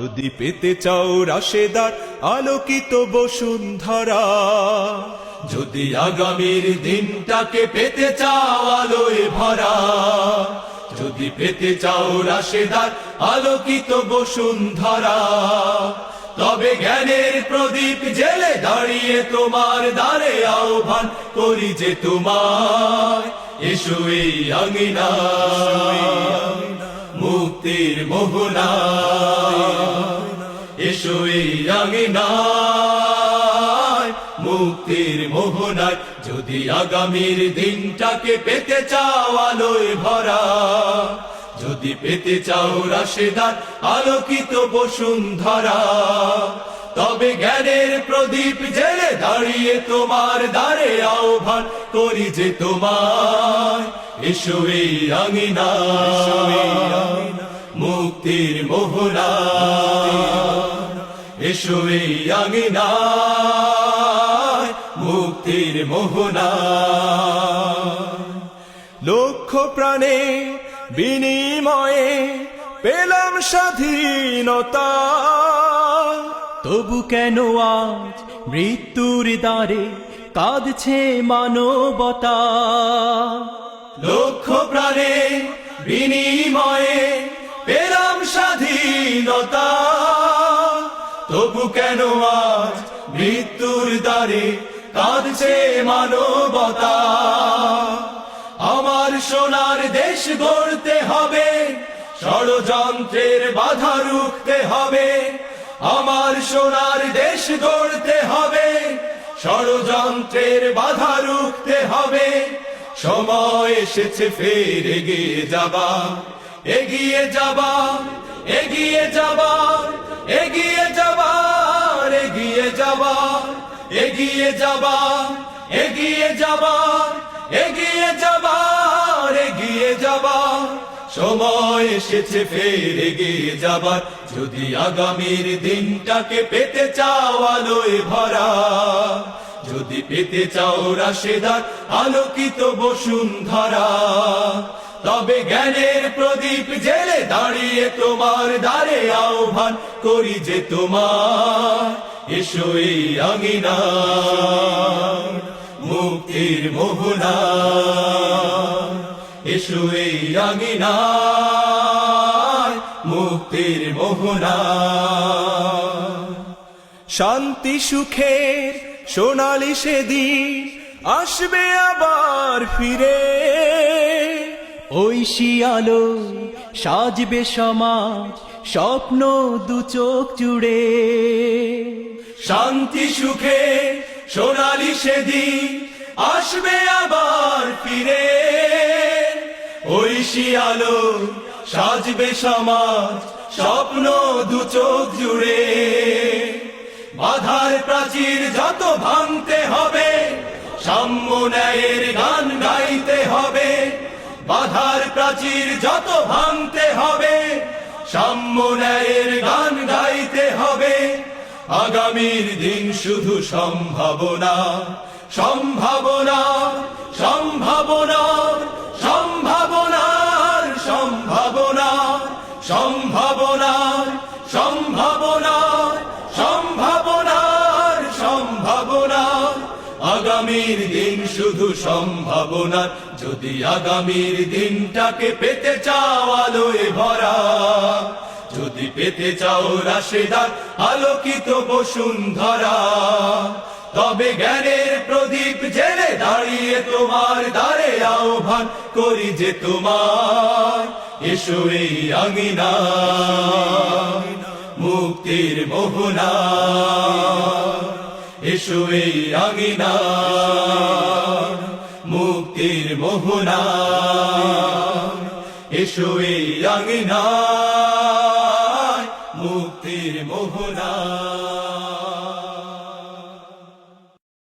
যদি পেতে চাও রাশেদার আলোকিত বসুন্ধরা, যদি আগামীর দিনটাকে পেতে চাও আলোয় ভরা, যদি পেতে চাও রাশেদার আলোকিত বসুন্ধরা, তবে জ্ঞানের প্রদীপ জেলে দাঁড়িয়ে তোমার দ্বারে আহ্বান করি যে তোমায়, এসো এই আঙিনা মুক্তির মোহনা, এসো এই আঙিনায় মুক্তির মোহনায়। যদি আগামীর দিনটাকে পেতে চাও আলোয় ভরা, যদি পেতে চাও রাশেদার আলোকিত বসুন্ধরা, তবে জ্ঞানের প্রদীপ জেলে দাঁড়িয়ে তোমার দ্বারে আহ্বান করি যে তোমায়, এসো এই আঙিনা মুক্তির মোহনা, এসো এই আঙিনা মুক্তির মোহনা। লক্ষ প্রাণে বিনিময়ে পেলাম স্বাধীনতা, তবু কেন আজ মৃত্যুর দ্বারে কাঁদছে মানবতা? লক্ষ প্রাণে বিনিময়ে পেলাম স্বাধীনতা, তবু কেন আজ মৃত্যুর দ্বারে কাঁদছে মানবতা? আমার সোনার দেশ গড়তে হবে, ষড়যন্ত্রের বাধা রুখতে হবে। আমার সোনার দেশ গড়তে হবে, ষড়যন্ত্রের বাধা রুখতে হবে। সময় এসেছে ফের এগিয়ে যাবার, এগিয়ে যাবার, এগিয়ে যাবার, এগিয়ে যাবার, এগিয়ে যাবার, এগিয়ে যাবার, এগিয়ে যাবার, এগিয়ে যাবার, এগিয়ে যাবার। সময় এসেছে ফের এগিয়ে যাবার। যদি আগামীর দিনটাকে পেতে চাও আলোয় ভরা, যদি পেতে চাও রাশেদার আলোকিত বসুন্ধরা, তবে জ্ঞানের প্রদীপ জেলে দাঁড়িয়ে তোমার দ্বারে আহ্বান করি যে তোমার, এসো এই আঙিনা মুক্তির মোহনা, এসো এই আঙিনা মুক্তির মোহনা। শান্তি সুখের সোনালি সেদিন আসবে আবার ফিরে, ঐশী আলো সাজবে সমাজ স্বপ্ন দু চোখ জুড়ে। শান্তি সুখে সোনালি সেদিন আসবে আবার ফিরে, ঐশী আলো সাজবে সমাজ স্বপ্ন দু চোখ জুড়ে। বাধার প্রাচীর যত ভাঙতে হবে, সাম্য ন্যায়ের গান গাইতে হবে। বাধার প্রাচীর যত ভাঙতে হবে, সাম্য ন্যায়ের গান গাইতে হবে। আগামীর দিন শুধু সম্ভাবনা, সম্ভাবনা, সম্ভাবনা, সম্ভাবনার, সম্ভাবনার, সম্ভাবনার, সম্ভাবনার, সম্ভাবনার, সম্ভাবনার। আগামীর দিন শুধু সম্ভাবনার। যদি আগামীর দিনটাকে পেতে চাও আলোয় ভরা, যদি পেতে চাও রাশেদার আলোকিত বসুন্ধরা, তবে জ্ঞানের প্রদীপ জেলে দাঁড়িয়ে তোমার দ্বারে আহ্বান করি যে তোমার, এসো এই আঙিনা মুক্তির মোহনা, এসো এই আঙিনা মুক্তির মোহনা, এসো এই আঙিনা মুক্তির মোহনা।